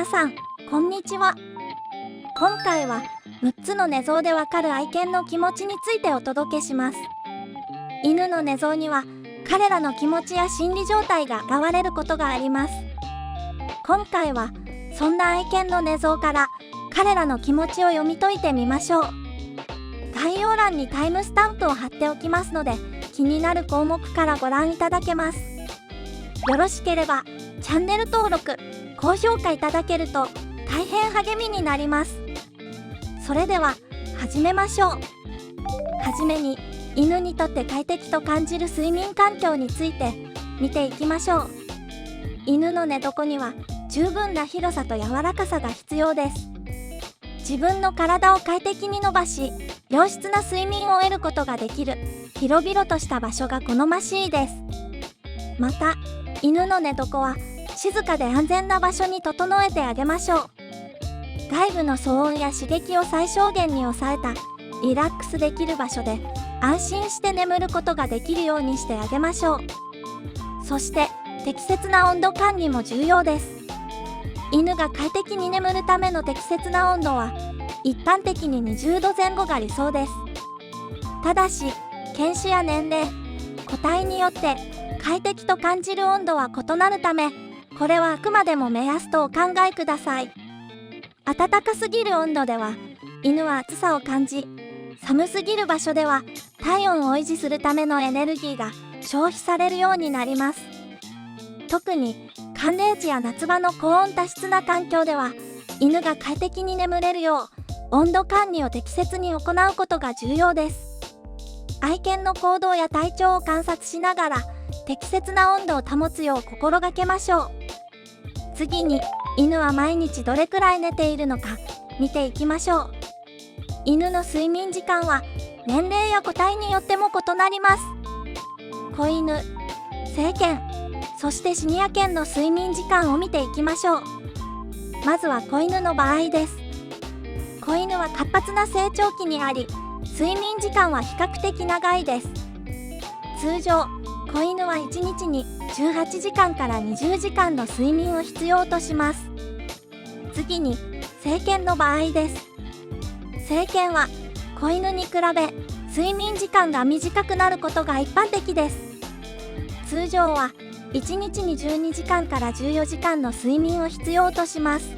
皆さん、こんにちは。今回は6つの寝相でわかる愛犬の気持ちについてお届けします。犬の寝相には彼らの気持ちや心理状態が現れることがあります。今回はそんな愛犬の寝相から彼らの気持ちを読み解いてみましょう。概要欄にタイムスタンプを貼っておきますので、気になる項目からご覧いただけます。よろしければチャンネル登録、高評価いただけると大変励みになります。それでは始めましょう。はじめに犬にとって快適と感じる睡眠環境について見ていきましょう。犬の寝床には十分な広さと柔らかさが必要です。自分の体を快適に伸ばし、良質な睡眠を得ることができる広々とした場所が好ましいです。また、犬の寝床は静かで安全な場所に整えてあげましょう。外部の騒音や刺激を最小限に抑えたリラックスできる場所で安心して眠ることができるようにしてあげましょう。そして適切な温度管理も重要です。犬が快適に眠るための適切な温度は一般的に20度前後が理想です。ただし、犬種や年齢、個体によって快適と感じる温度は異なるため、これはあくまでも目安とお考えください。暖かすぎる温度では犬は暑さを感じ、寒すぎる場所では体温を維持するためのエネルギーが消費されるようになります。特に寒冷地や夏場の高温多湿な環境では、犬が快適に眠れるよう温度管理を適切に行うことが重要です。愛犬の行動や体調を観察しながら適切な温度を保つよう心がけましょう。次に、犬は毎日どれくらい寝ているのか見ていきましょう。犬の睡眠時間は年齢や個体によっても異なります。子犬、成犬、そしてシニア犬の睡眠時間を見ていきましょう。まずは子犬の場合です。子犬は活発な成長期にあり、睡眠時間は比較的長いです。通常、子犬は1日に18時間から20時間の睡眠を必要とします。次に、成犬の場合です。成犬は子犬に比べ睡眠時間が短くなることが一般的です。通常は1日に12時間から14時間の睡眠を必要とします。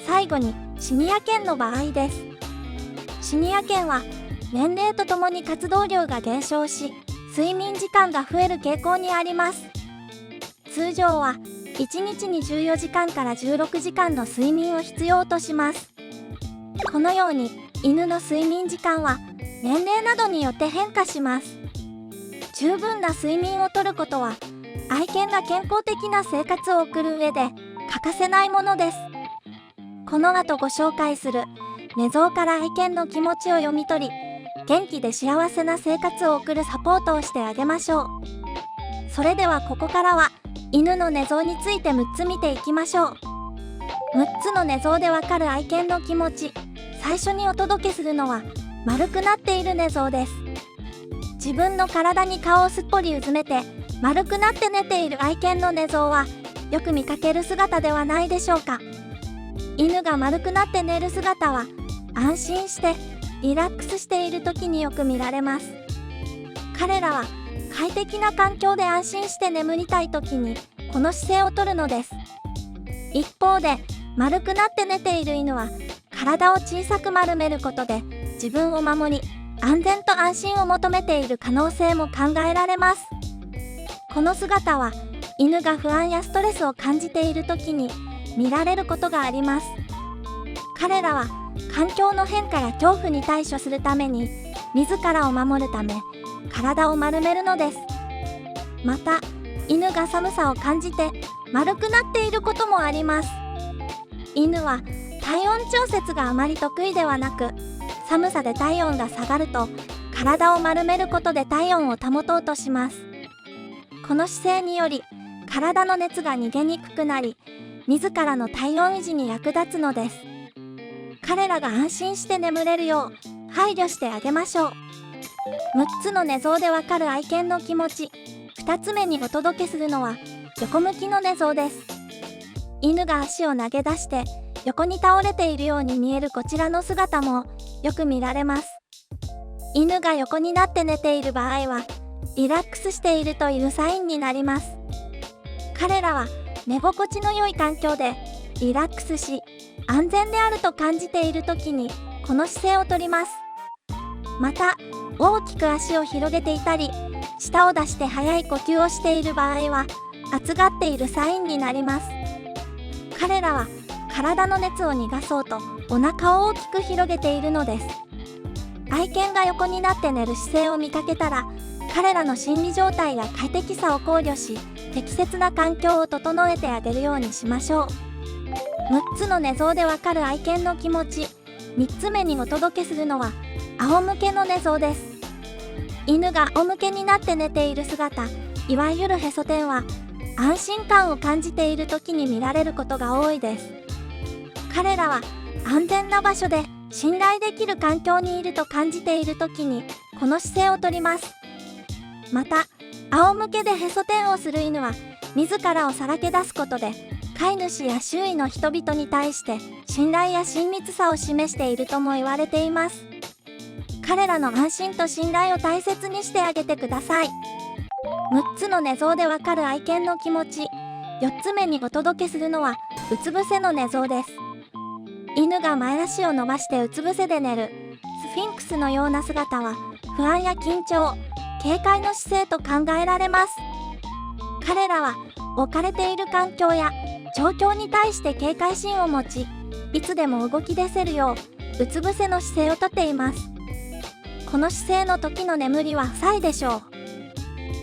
最後に、シニア犬の場合です。シニア犬は年齢とともに活動量が減少し、睡眠時間が増える傾向にあります。通常は1日に14時間から16時間の睡眠を必要とします。このように犬の睡眠時間は年齢などによって変化します。十分な睡眠をとることは愛犬が健康的な生活を送る上で欠かせないものです。この後ご紹介する寝相から愛犬の気持ちを読み取り、元気で幸せな生活を送るサポートをしてあげましょう。それではここからは犬の寝相について6つ見ていきましょう。6つの寝相でわかる愛犬の気持ち。最初にお届けするのは丸くなっている寝相です。自分の体に顔をすっぽりうずめて丸くなって寝ている愛犬の寝相はよく見かける姿ではないでしょうか。犬が丸くなって寝る姿は安心してリラックスしている時によく見られます。彼らは快適な環境で安心して眠りたい時にこの姿勢をとるのです。一方で、丸くなって寝ている犬は体を小さく丸めることで自分を守り、安全と安心を求めている可能性も考えられます。この姿は犬が不安やストレスを感じている時に見られることがあります。彼らは環境の変化や恐怖に対処するために自らを守るため体を丸めるのです。また、犬が寒さを感じて丸くなっていることもあります。犬は体温調節があまり得意ではなく、寒さで体温が下がると体を丸めることで体温を保とうとします。この姿勢により体の熱が逃げにくくなり、自らの体温維持に役立つのです。彼らが安心して眠れるよう配慮してあげましょう。6つの寝相でわかる愛犬の気持ち。2つ目にお届けするのは横向きの寝相です。犬が足を投げ出して横に倒れているように見えるこちらの姿もよく見られます。犬が横になって寝ている場合はリラックスしているというサインになります。彼らは寝心地の良い環境でリラックスし安全であると感じている時にこの姿勢をとります。また大きく足を広げていたり舌を出して速い呼吸をしている場合は暑がっているサインになります。彼らは体の熱を逃がそうとお腹を大きく広げているのです。愛犬が横になって寝る姿勢を見かけたら彼らの心理状態や快適さを考慮し適切な環境を整えてあげるようにしましょう。6つの寝相でわかる愛犬の気持ち。3つ目にお届けするのは仰向けの寝相です。犬が仰向けになって寝ている姿、いわゆるへそ天は安心感を感じている時に見られることが多いです。彼らは安全な場所で信頼できる環境にいると感じている時にこの姿勢をとります。また仰向けでへそ天をする犬は自らをさらけ出すことで飼い主や周囲の人々に対して信頼や親密さを示しているとも言われています。彼らの安心と信頼を大切にしてあげてください。6つの寝相でわかる愛犬の気持ち。4つ目にお届けするのはうつ伏せの寝相です。犬が前足を伸ばしてうつ伏せで寝るスフィンクスのような姿は不安や緊張、警戒の姿勢と考えられます。彼らは置かれている環境や状況に対して警戒心を持ち、いつでも動き出せるよううつ伏せの姿勢をとっています。この姿勢の時の眠りは浅いでしょ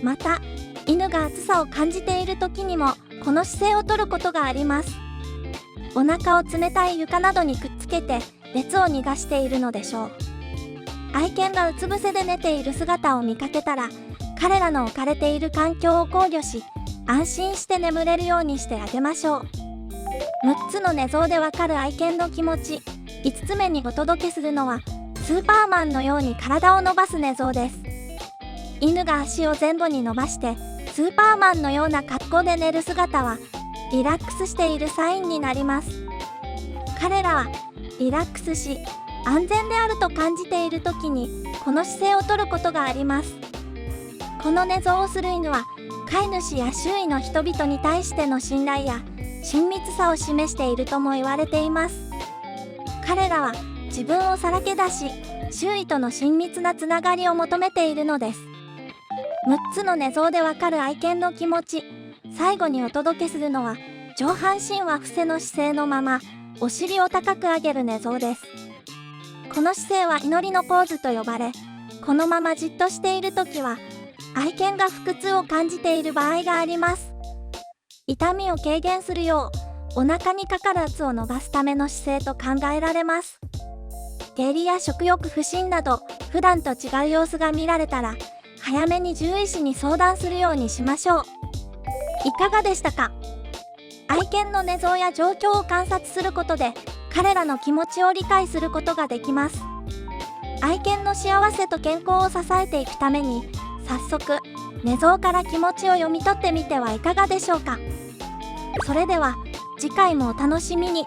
う。また犬が暑さを感じている時にもこの姿勢をとることがあります。お腹を冷たい床などにくっつけて熱を逃がしているのでしょう。愛犬がうつ伏せで寝ている姿を見かけたら彼らの置かれている環境を考慮し安心して眠れるようにしてあげましょう。6つの寝相でわかる愛犬の気持ち。5つ目にお届けするのはスーパーマンのように体を伸ばす寝相です。犬が足を前後に伸ばしてスーパーマンのような格好で寝る姿はリラックスしているサインになります。彼らはリラックスし安全であると感じている時にこの姿勢をとることがあります。この寝相をする犬は飼い主や周囲の人々に対しての信頼や親密さを示しているとも言われています。彼らは自分をさらけ出し周囲との親密なつながりを求めているのです。6つの寝相でわかる愛犬の気持ち。最後にお届けするのは上半身は伏せの姿勢のままお尻を高く上げる寝相です。この姿勢は祈りのポーズと呼ばれ、このままじっとしているときは愛犬が腹痛を感じている場合があります。痛みを軽減するようお腹にかかる圧を伸ばすための姿勢と考えられます。下痢や食欲不振など普段と違う様子が見られたら早めに獣医師に相談するようにしましょう。いかがでしたか？愛犬の寝相や状況を観察することで彼らの気持ちを理解することができます。愛犬の幸せと健康を支えていくために早速寝相から気持ちを読み取ってみてはいかがでしょうか。それでは次回もお楽しみに。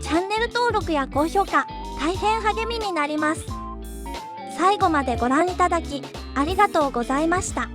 チャンネル登録や高評価大変励みになります。最後までご覧いただきありがとうございました。